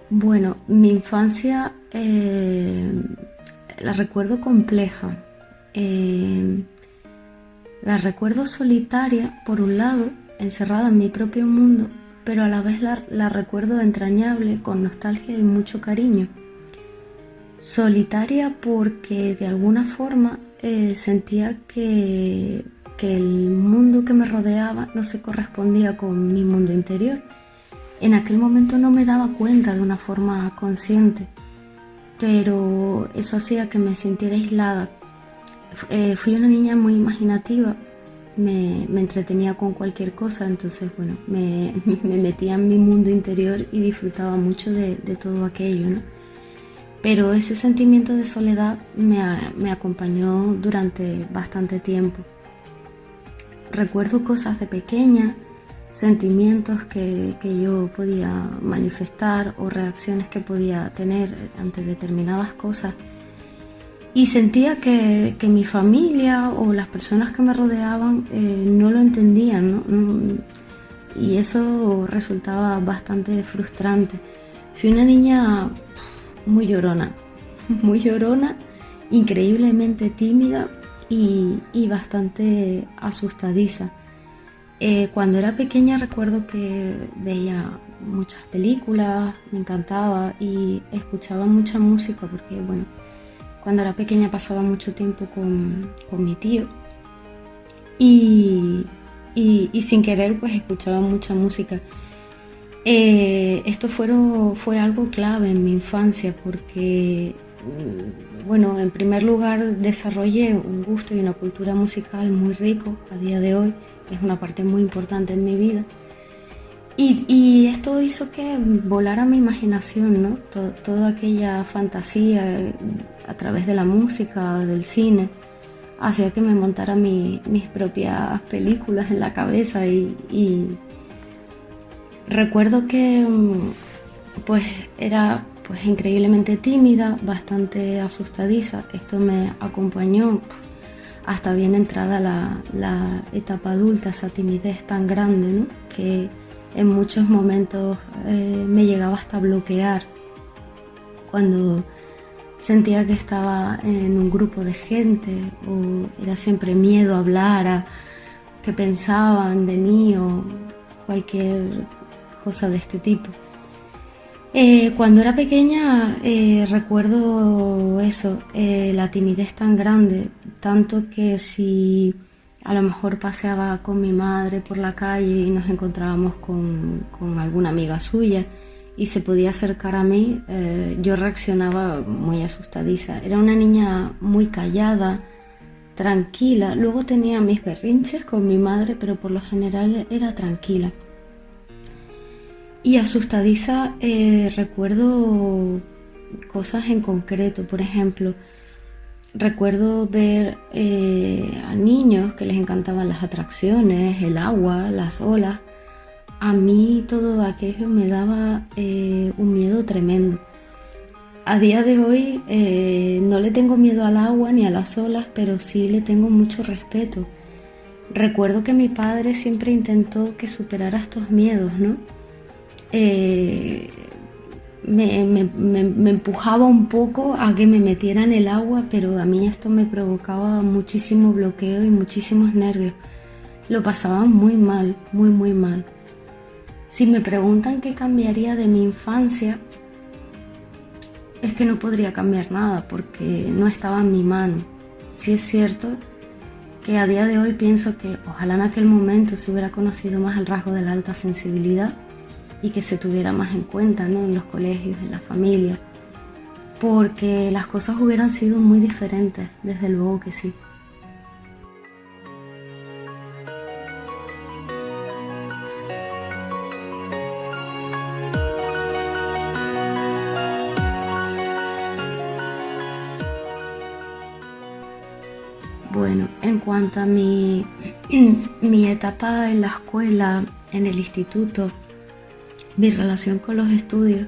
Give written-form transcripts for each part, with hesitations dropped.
Bueno, mi infancia la recuerdo compleja. Eh, la recuerdo solitaria, por un lado, encerrada en mi propio mundo, pero a la vez la recuerdo entrañable, con nostalgia y mucho cariño. Solitaria porque de alguna forma sentía que el mundo que me rodeaba no se correspondía con mi mundo interior. En aquel momento no me daba cuenta de una forma consciente, pero eso hacía que me sintiera aislada. Fui una niña muy imaginativa, me entretenía con cualquier cosa, entonces bueno, me metía en mi mundo interior y disfrutaba mucho de todo aquello, ¿no? Pero ese sentimiento de soledad me acompañó durante bastante tiempo. Recuerdo cosas de pequeña, sentimientos que yo podía manifestar o reacciones que podía tener ante determinadas cosas. Y sentía que mi familia o las personas que me rodeaban no lo entendían, ¿no? Y eso resultaba bastante frustrante. Fui una niña muy llorona, muy llorona, increíblemente tímida y bastante asustadiza. Cuando era pequeña recuerdo que veía muchas películas, me encantaba y escuchaba mucha música porque, bueno, cuando era pequeña pasaba mucho tiempo con mi tío y sin querer pues escuchaba mucha música. Esto fue algo clave en mi infancia porque, bueno, en primer lugar desarrollé un gusto y una cultura musical muy rico a día de hoy, es una parte muy importante en mi vida. Y esto hizo que volara mi imaginación, ¿no? Toda aquella fantasía a través de la música, del cine, hacía que me montara mis propias películas en la cabeza y recuerdo que pues era pues increíblemente tímida, bastante asustadiza. Esto me acompañó hasta bien entrada la etapa adulta, esa timidez tan grande, ¿no? Que en muchos momentos me llegaba hasta bloquear cuando sentía que estaba en un grupo de gente o era siempre miedo a hablar, a que pensaban de mí o cualquier cosa de este tipo. Cuando era pequeña recuerdo eso, la timidez tan grande, tanto que si a lo mejor paseaba con mi madre por la calle y nos encontrábamos con alguna amiga suya y se podía acercar a mí, yo reaccionaba muy asustadiza. Era una niña muy callada, tranquila, luego tenía mis berrinches con mi madre, pero por lo general era tranquila. Y asustadiza recuerdo cosas en concreto, por ejemplo, recuerdo ver a niños que les encantaban las atracciones, el agua, las olas. A mí todo aquello me daba un miedo tremendo. A día de hoy no le tengo miedo al agua ni a las olas, pero sí le tengo mucho respeto. Recuerdo que mi padre siempre intentó que superara estos miedos, ¿no? Me empujaba un poco a que me metiera en el agua, pero a mí esto me provocaba muchísimo bloqueo y muchísimos nervios. Lo pasaba muy mal, muy muy mal. Si me preguntan qué cambiaría de mi infancia, es que no podría cambiar nada porque no estaba en mi mano. Sí es cierto que a día de hoy pienso que ojalá en aquel momento se hubiera conocido más el rasgo de la alta sensibilidad y que se tuviera más en cuenta, ¿no? En los colegios, en la familia, porque las cosas hubieran sido muy diferentes, desde luego que sí. Bueno, en cuanto a mi etapa en la escuela, en el instituto, mi relación con los estudios,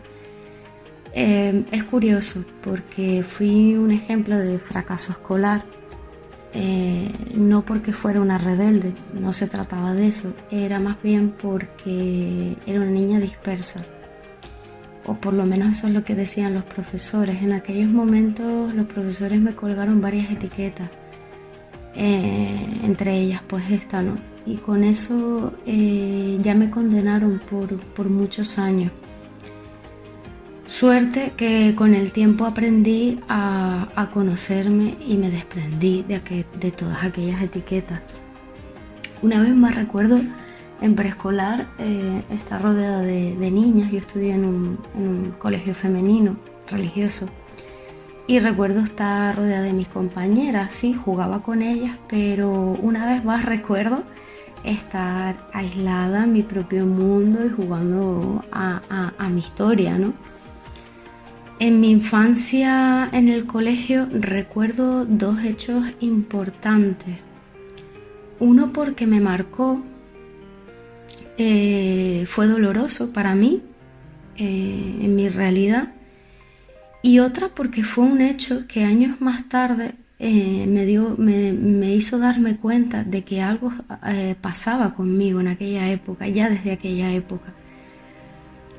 es curioso porque fui un ejemplo de fracaso escolar, no porque fuera una rebelde, no se trataba de eso, era más bien porque era una niña dispersa. o por lo menos eso es lo que decían los profesores. En aquellos momentos los profesores me colgaron varias etiquetas, entre ellas pues esta, ¿no? Y con eso ya me condenaron por muchos años. Suerte que con el tiempo aprendí a conocerme y me desprendí de todas aquellas etiquetas. Una vez más recuerdo en preescolar estar rodeada de niñas. Yo estudié en un colegio femenino religioso y recuerdo estar rodeada de mis compañeras. Sí, jugaba con ellas, pero una vez más recuerdo estar aislada en mi propio mundo y jugando a mi historia, ¿no? En mi infancia en el colegio recuerdo dos hechos importantes. Uno porque me marcó, fue doloroso para mí, en mi realidad, y otra porque fue un hecho que años más tarde me hizo darme cuenta de que algo pasaba conmigo en aquella época, ya desde aquella época.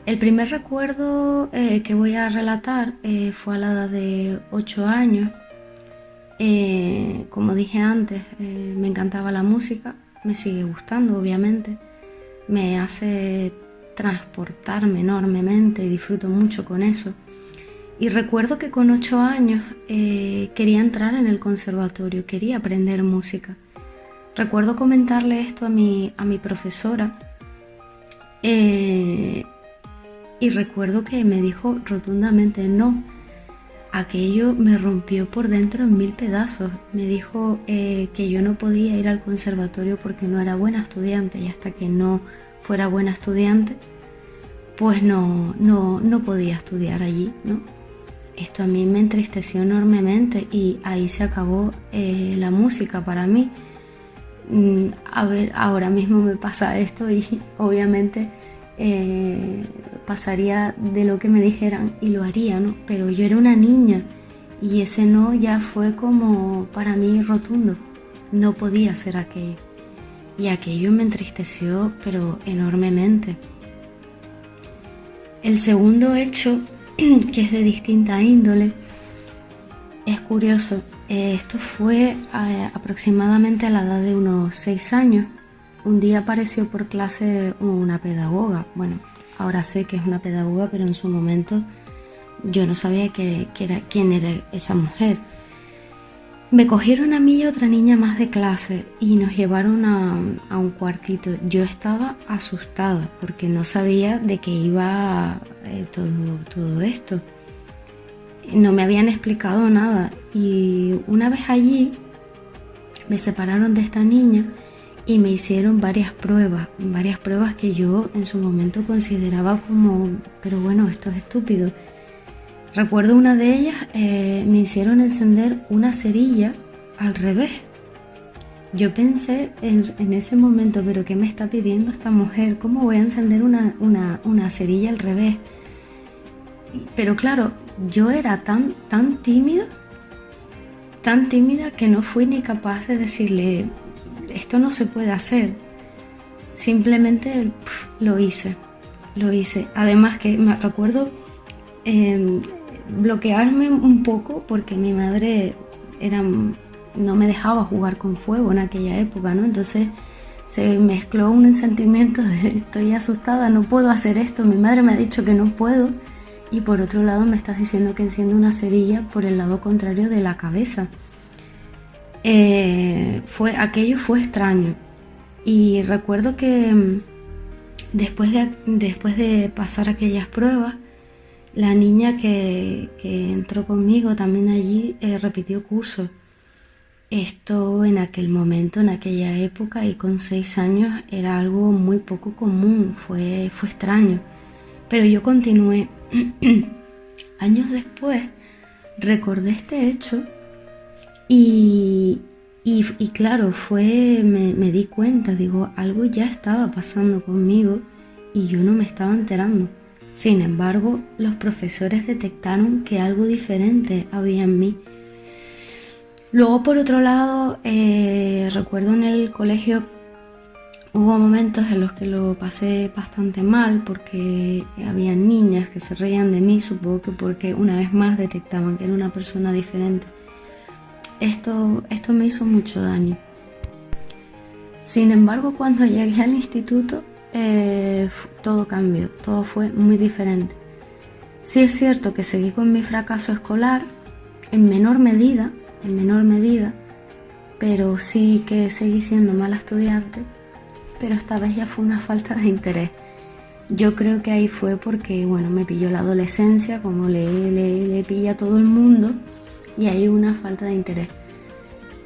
El primer recuerdo que voy a relatar fue a la edad de 8 años. Como dije antes, me encantaba la música, me sigue gustando obviamente, me hace transportarme enormemente y disfruto mucho con eso. Y recuerdo que con 8 años quería entrar en el conservatorio, quería aprender música. Recuerdo comentarle esto a mi profesora y recuerdo que me dijo rotundamente no. Aquello me rompió por dentro en 1000 pedazos. Me dijo que yo no podía ir al conservatorio porque no era buena estudiante, y hasta que no fuera buena estudiante pues no podía estudiar allí, ¿no? Esto a mí me entristeció enormemente y ahí se acabó la música para mí. A ver, ahora mismo me pasa esto y obviamente pasaría de lo que me dijeran y lo haría, ¿no? Pero yo era una niña y ese no ya fue como para mí rotundo. No podía hacer aquello. Y aquello me entristeció, pero enormemente. El segundo hecho, que es de distinta índole, es curioso. Esto fue aproximadamente a la edad de unos 6 años. Un día apareció por clase una pedagoga. Bueno, ahora sé que es una pedagoga, pero en su momento yo no sabía quién era esa mujer. Me cogieron a mí y a otra niña más de clase y nos llevaron a un cuartito. Yo estaba asustada porque no sabía de qué iba todo esto. No me habían explicado nada y una vez allí me separaron de esta niña y me hicieron varias pruebas que yo en su momento consideraba como, pero bueno, esto es estúpido. Recuerdo una de ellas, me hicieron encender una cerilla al revés. Yo pensé en ese momento, pero ¿qué me está pidiendo esta mujer? ¿Cómo voy a encender una cerilla al revés? Pero claro, yo era tan tímida que no fui ni capaz de decirle, esto no se puede hacer. Simplemente lo hice. Además que me recuerdo bloquearme un poco porque mi madre no me dejaba jugar con fuego en aquella época, ¿no? Entonces se mezcló un sentimiento de estoy asustada, no puedo hacer esto, mi madre me ha dicho que no puedo, y por otro lado me estás diciendo que encienda una cerilla por el lado contrario de la cabeza. Aquello fue extraño, y recuerdo que después de pasar aquellas pruebas, la niña que entró conmigo también allí repitió curso. Esto en aquel momento, en aquella época y con 6 años, era algo muy poco común, fue extraño. Pero yo continué. Años después recordé este hecho y claro, me di cuenta, digo, algo ya estaba pasando conmigo y yo no me estaba enterando. Sin embargo, los profesores detectaron que algo diferente había en mí. Luego, por otro lado, recuerdo en el colegio Hubo momentos en los que lo pasé bastante mal porque había niñas que se reían de mí, supongo que porque una vez más detectaban que era una persona diferente. Esto me hizo mucho daño. Sin embargo, cuando llegué al instituto, todo cambió, todo fue muy diferente. Sí es cierto que seguí con mi fracaso escolar, en menor medida, pero sí que seguí siendo mala estudiante, pero esta vez ya fue una falta de interés. Yo creo que ahí fue porque, bueno, me pilló la adolescencia, como le pilla a todo el mundo, y hay una falta de interés.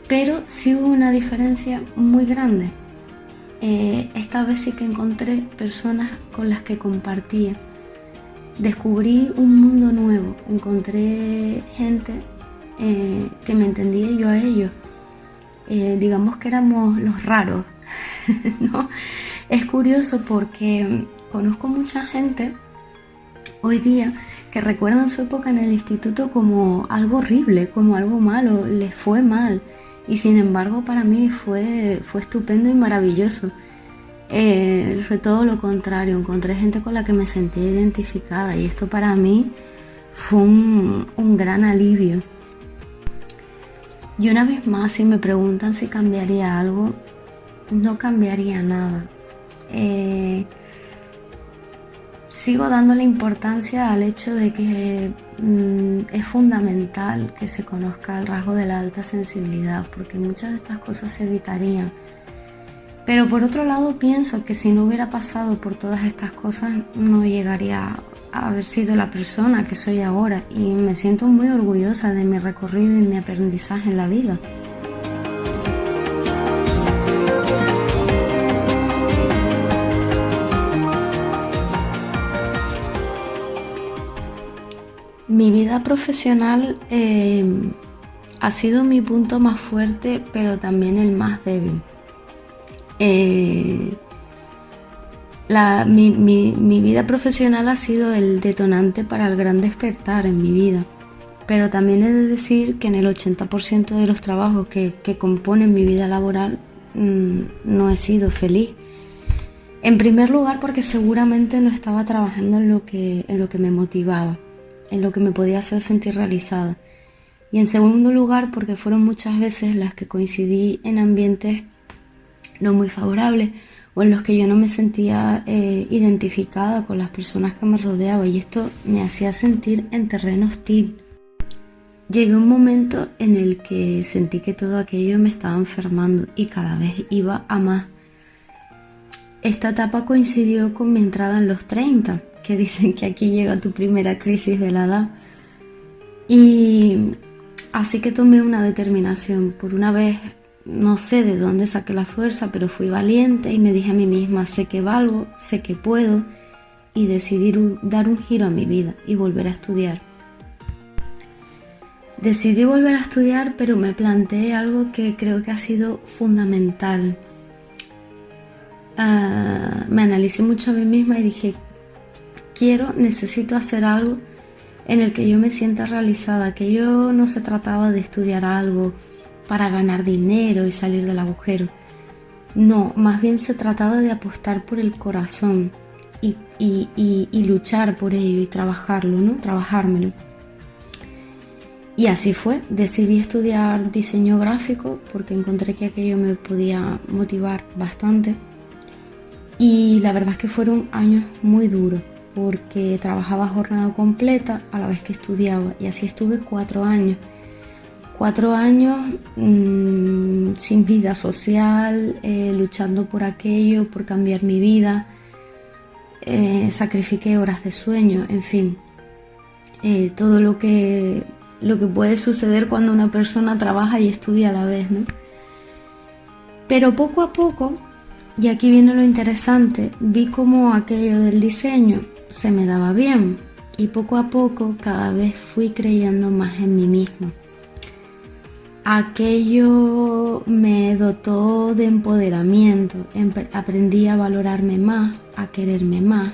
Pero sí hubo una diferencia muy grande. Esta vez sí que encontré personas con las que compartía. Descubrí un mundo nuevo, encontré gente que me entendía yo a ellos. Digamos que éramos los raros, ¿no? Es curioso porque conozco mucha gente hoy día que recuerdan su época en el instituto como algo horrible, como algo malo, les fue mal. Y sin embargo para mí fue estupendo y maravilloso. Fue todo lo contrario, encontré gente con la que me sentía identificada y esto para mí fue un gran alivio. Y una vez más, si me preguntan si cambiaría algo, no cambiaría nada. Sigo dándole importancia al hecho de que es fundamental que se conozca el rasgo de la alta sensibilidad, porque muchas de estas cosas se evitarían. Pero por otro lado pienso que si no hubiera pasado por todas estas cosas no llegaría a haber sido la persona que soy ahora, y me siento muy orgullosa de mi recorrido y mi aprendizaje en la vida. Mi vida profesional ha sido mi punto más fuerte, pero también el más débil. Mi vida profesional ha sido el detonante para el gran despertar en mi vida, pero también he de decir que en el 80% de los trabajos que componen mi vida laboral no he sido feliz. En primer lugar porque seguramente no estaba trabajando en lo que me motivaba, en lo que me podía hacer sentir realizada. Y en segundo lugar porque fueron muchas veces las que coincidí en ambientes no muy favorables o en los que yo no me sentía identificada con las personas que me rodeaban, y esto me hacía sentir en terreno hostil. Llegué a un momento en el que sentí que todo aquello me estaba enfermando y cada vez iba a más. Esta etapa coincidió con mi entrada en los 30, que dicen que aquí llega tu primera crisis de la edad. Y así que tomé una determinación. Por una vez, no sé de dónde saqué la fuerza, pero fui valiente y me dije a mí misma, sé que valgo, sé que puedo, y decidí dar un giro a mi vida y volver a estudiar. Decidí volver a estudiar, pero me planteé algo que creo que ha sido fundamental. Me analicé mucho a mí misma y dije, necesito hacer algo en el que yo me sienta realizada, que yo no se trataba de estudiar algo para ganar dinero y salir del agujero. No, más bien se trataba de apostar por el corazón y luchar por ello y trabajarlo, ¿no? Trabajármelo. Y así fue, decidí estudiar diseño gráfico porque encontré que aquello me podía motivar bastante. Y la verdad es que fueron años muy duros porque trabajaba jornada completa a la vez que estudiaba, y así estuve 4 años. 4 años sin vida social, luchando por aquello, por cambiar mi vida. Sacrifiqué horas de sueño, en fin, todo lo que puede suceder cuando una persona trabaja y estudia a la vez, ¿no? Pero poco a poco, y aquí viene lo interesante, vi cómo aquello del diseño se me daba bien, y poco a poco cada vez fui creyendo más en mí misma. Aquello me dotó de empoderamiento, aprendí a valorarme más, a quererme más.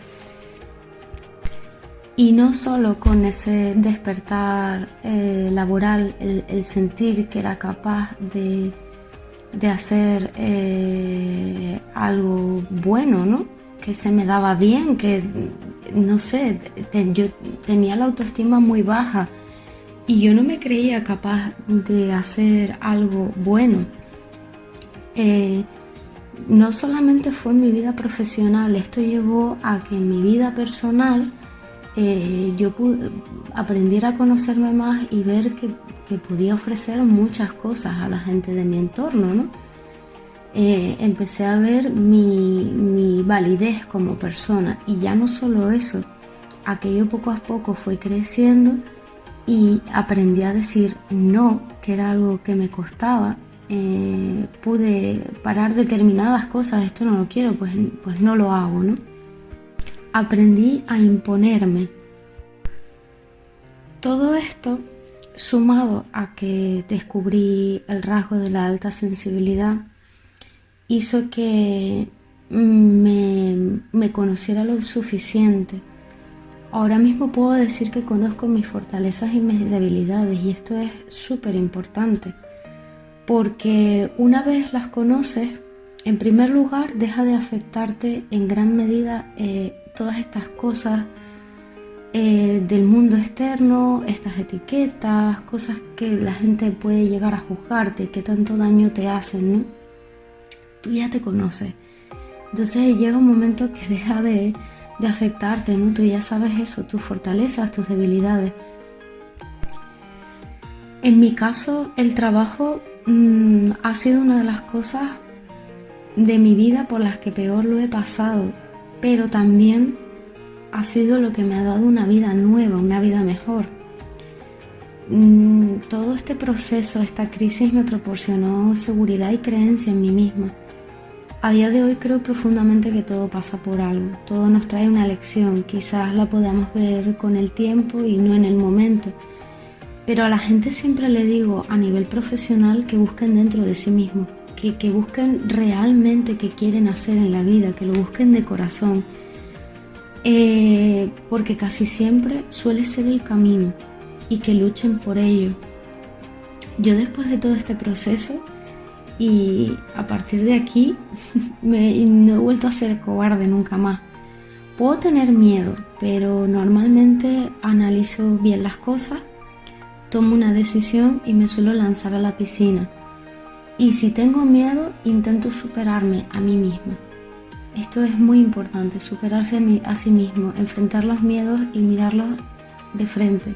Y no solo con ese despertar laboral, el sentir que era capaz de de hacer algo bueno, ¿no? Que se me daba bien, que no sé, yo tenía la autoestima muy baja y yo no me creía capaz de hacer algo bueno. No solamente fue en mi vida profesional, esto llevó a que en mi vida personal yo aprendiera a conocerme más y ver que podía ofrecer muchas cosas a la gente de mi entorno, ¿no? Empecé a ver mi validez como persona, y ya no solo eso, aquello poco a poco fue creciendo y aprendí a decir no, que era algo que me costaba. Pude parar determinadas cosas, esto no lo quiero, pues no lo hago, ¿no? Aprendí a imponerme. Todo esto, sumado a que descubrí el rasgo de la alta sensibilidad, hizo que me conociera lo suficiente. Ahora mismo puedo decir que conozco mis fortalezas y mis debilidades, y esto es súper importante, porque una vez las conoces, en primer lugar deja de afectarte en gran medida todas estas cosas del mundo externo, estas etiquetas, cosas que la gente puede llegar a juzgarte, que tanto daño te hacen, ¿no? Tú ya te conoces, entonces llega un momento que deja de afectarte, ¿no? Tú ya sabes eso, tus fortalezas, tus debilidades. En mi caso, el trabajo ha sido una de las cosas de mi vida por las que peor lo he pasado, pero también ha sido lo que me ha dado una vida nueva, una vida mejor. Todo este proceso, esta crisis me proporcionó seguridad y creencia en mí misma. A día de hoy creo profundamente que todo pasa por algo, todo nos trae una lección, quizás la podamos ver con el tiempo y no en el momento, pero a la gente siempre le digo a nivel profesional que busquen dentro de sí mismos, que busquen realmente qué quieren hacer en la vida, que lo busquen de corazón, porque casi siempre suele ser el camino, y que luchen por ello. Yo, después de todo este proceso, y a partir de aquí no he vuelto a ser cobarde nunca más. Puedo tener miedo, pero normalmente analizo bien las cosas, tomo una decisión y me suelo lanzar a la piscina. Y si tengo miedo, intento superarme a mí misma. Esto es muy importante, superarse a sí mismo, enfrentar los miedos y mirarlos de frente.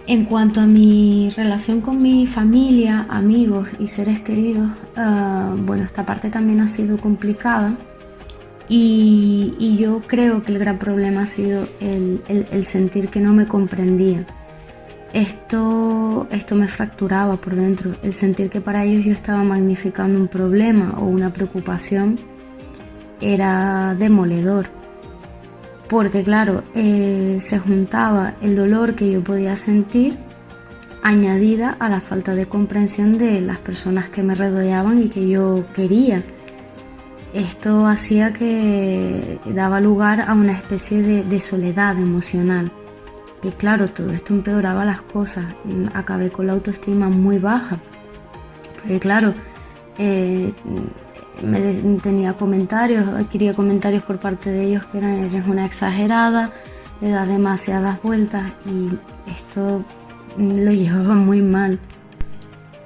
En cuanto a mi relación con mi familia, amigos y seres queridos, bueno, esta parte también ha sido complicada, y yo creo que el gran problema ha sido el sentir que no me comprendía. Esto me fracturaba por dentro, el sentir que para ellos yo estaba magnificando un problema o una preocupación era demoledor. Porque claro, se juntaba el dolor que yo podía sentir añadida a la falta de comprensión de las personas que me rodeaban y que yo quería. Esto hacía que daba lugar a una especie de soledad emocional. Y claro, todo esto empeoraba las cosas. Acabé con la autoestima muy baja. Porque claro, tenía comentarios, adquiría comentarios por parte de ellos que eran: eres una exagerada, le das demasiadas vueltas, y esto lo llevaba muy mal.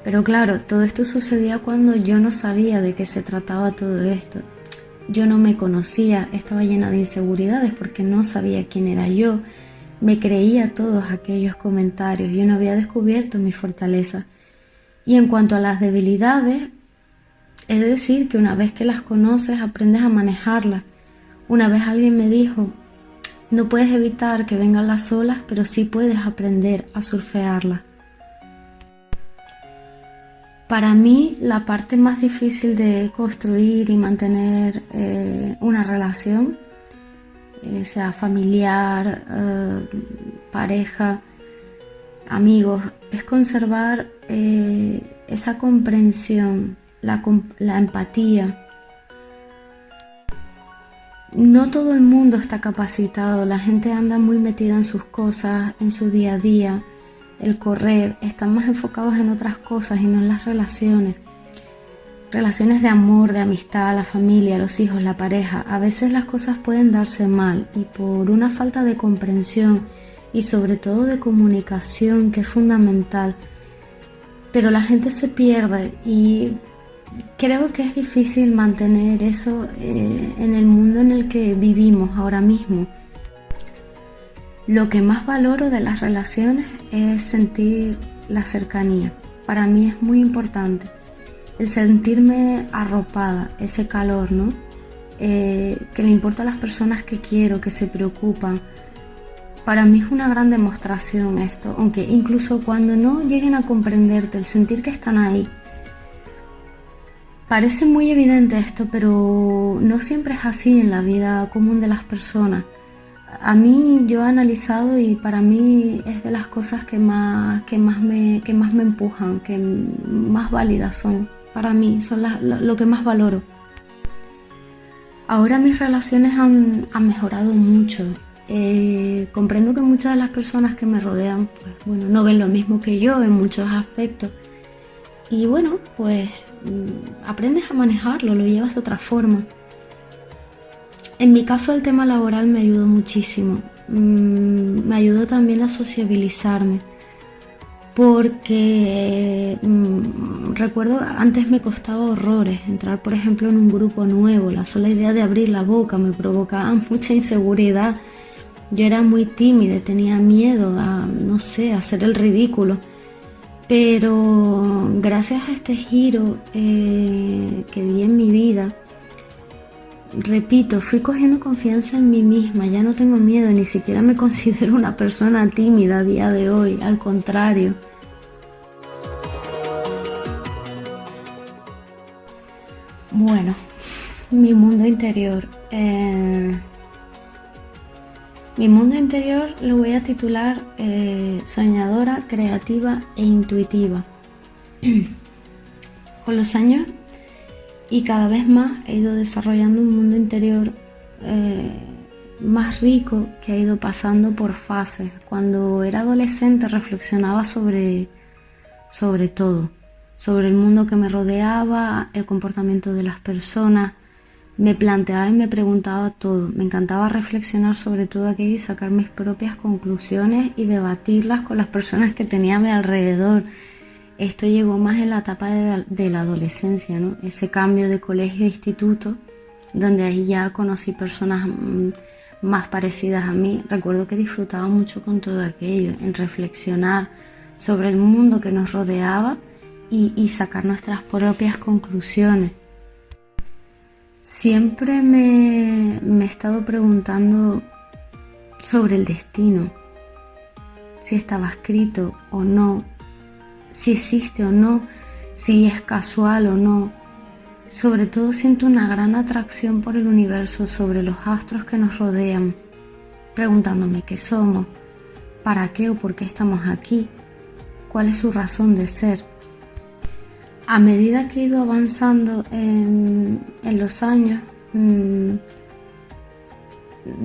Pero claro, todo esto sucedía cuando yo no sabía de qué se trataba todo esto. Yo no me conocía, estaba llena de inseguridades porque no sabía quién era yo. Me creía todos aquellos comentarios, yo no había descubierto mis fortalezas. Y en cuanto a las debilidades, es decir, que una vez que las conoces, aprendes a manejarlas. Una vez alguien me dijo: no puedes evitar que vengan las olas, pero sí puedes aprender a surfearlas. Para mí, la parte más difícil de construir y mantener una relación, sea familiar, pareja, amigos, es conservar esa comprensión, la empatía. No todo el mundo está capacitado, la gente anda muy metida en sus cosas, en su día a día, el correr, están más enfocados en otras cosas y no en las relaciones. Relaciones de amor, de amistad, la familia, los hijos, la pareja. A veces las cosas pueden darse mal y por una falta de comprensión y sobre todo de comunicación, que es fundamental. Pero la gente se pierde y creo que es difícil mantener eso en el mundo en el que vivimos ahora mismo. Lo que más valoro de las relaciones es sentir la cercanía. Para mí es muy importante el sentirme arropada, ese calor, ¿no? Que le importa a las personas que quiero, que se preocupan. Para mí es una gran demostración esto, aunque incluso cuando no lleguen a comprenderte, el sentir que están ahí. Parece muy evidente esto, pero no siempre es así en la vida común de las personas. A mí, yo he analizado y para mí es de las cosas que más me empujan, que más válidas son. Para mí son lo que más valoro. Ahora mis relaciones han mejorado mucho. Comprendo que muchas de las personas que me rodean, pues bueno, no ven lo mismo que yo en muchos aspectos. Y bueno, pues aprendes a manejarlo, lo llevas de otra forma. En mi caso el tema laboral me ayudó muchísimo. Me ayudó también a sociabilizarme. Porque recuerdo antes me costaba horrores entrar, por ejemplo, en un grupo nuevo. La sola idea de abrir la boca me provocaba mucha inseguridad. Yo era muy tímida, tenía miedo a, no sé, a hacer el ridículo. Pero gracias a este giro que di en mi vida, repito, fui cogiendo confianza en mí misma. Ya no tengo miedo, ni siquiera me considero una persona tímida a día de hoy, al contrario. Bueno, mi mundo interior. Mi mundo interior lo voy a titular soñadora, creativa e intuitiva. Con los años y cada vez más he ido desarrollando un mundo interior más rico, que ha ido pasando por fases. Cuando era adolescente reflexionaba sobre todo, sobre el mundo que me rodeaba, el comportamiento de las personas. Me planteaba y me preguntaba todo. Me encantaba reflexionar sobre todo aquello y sacar mis propias conclusiones y debatirlas con las personas que tenía a mi alrededor. Esto llegó más en la etapa de la adolescencia, ¿no? Ese cambio de colegio a instituto, donde ahí ya conocí personas más parecidas a mí. Recuerdo que disfrutaba mucho con todo aquello, en reflexionar sobre el mundo que nos rodeaba y sacar nuestras propias conclusiones. Siempre me he estado preguntando sobre el destino, si estaba escrito o no, si existe o no, si es casual o no. Sobre todo siento una gran atracción por el universo, sobre los astros que nos rodean, preguntándome qué somos, para qué o por qué estamos aquí, cuál es su razón de ser. A medida que he ido avanzando en los años,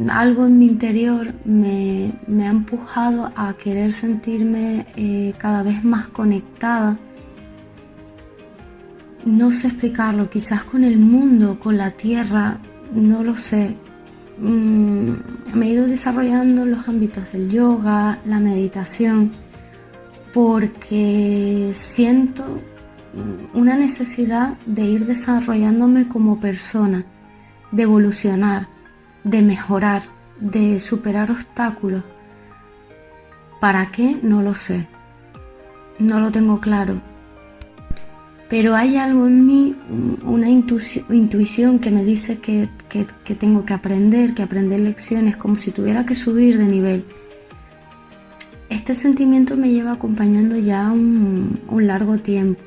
algo en mi interior me ha empujado a querer sentirme cada vez más conectada. No sé explicarlo, quizás con el mundo, con la tierra, no lo sé. Me he ido desarrollando en los ámbitos del yoga, la meditación, porque siento una necesidad de ir desarrollándome como persona, de evolucionar, de mejorar, de superar obstáculos. ¿Para qué? No lo sé, no lo tengo claro, pero hay algo en mí, una intuición que me dice que tengo que aprender lecciones, como si tuviera que subir de nivel. Este sentimiento me lleva acompañando ya un largo tiempo.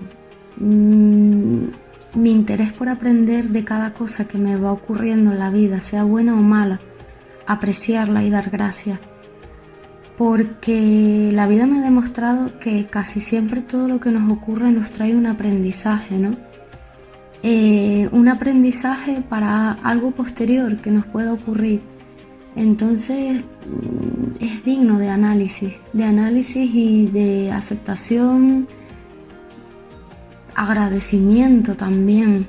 Mi interés por aprender de cada cosa que me va ocurriendo en la vida, sea buena o mala, apreciarla y dar gracias, porque la vida me ha demostrado que casi siempre todo lo que nos ocurre nos trae un aprendizaje, ¿no? Un aprendizaje para algo posterior que nos pueda ocurrir. Entonces es digno de análisis y de aceptación, agradecimiento también.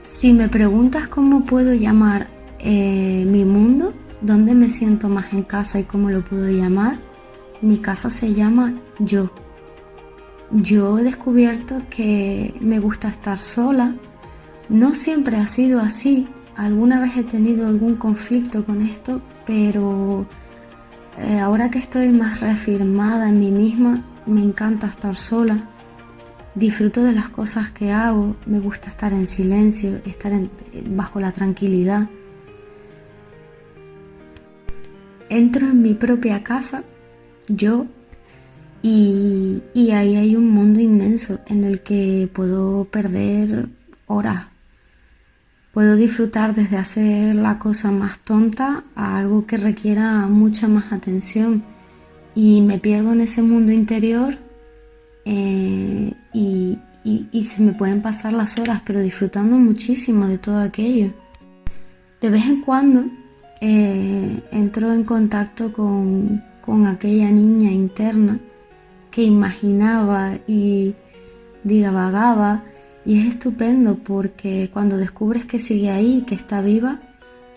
Si me preguntas cómo puedo llamar mi mundo, dónde me siento más en casa y cómo lo puedo llamar, mi casa se llama yo. Yo he descubierto que me gusta estar sola. No siempre ha sido así. Alguna vez he tenido algún conflicto con esto, pero ahora que estoy más reafirmada en mí misma, me encanta estar sola. Disfruto de las cosas que hago, me gusta estar en silencio, estar bajo la tranquilidad. Entro en mi propia casa, yo, y ahí hay un mundo inmenso en el que puedo perder horas. Puedo disfrutar desde hacer la cosa más tonta a algo que requiera mucha más atención, y me pierdo en ese mundo interior y se me pueden pasar las horas, pero disfrutando muchísimo de todo aquello. De vez en cuando entro en contacto con aquella niña interna que imaginaba y divagaba, y es estupendo porque cuando descubres que sigue ahí, que está viva,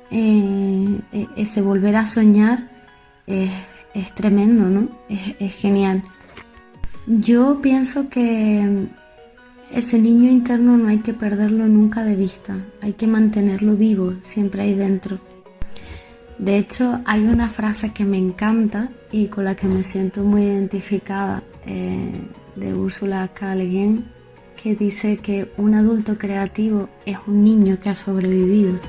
ese volver a soñar es tremendo, ¿no? Es genial. Yo pienso que ese niño interno no hay que perderlo nunca de vista, hay que mantenerlo vivo, siempre ahí dentro. De hecho, hay una frase que me encanta y con la que me siento muy identificada, de Ursula K. Le Guin, que dice que un adulto creativo es un niño que ha sobrevivido.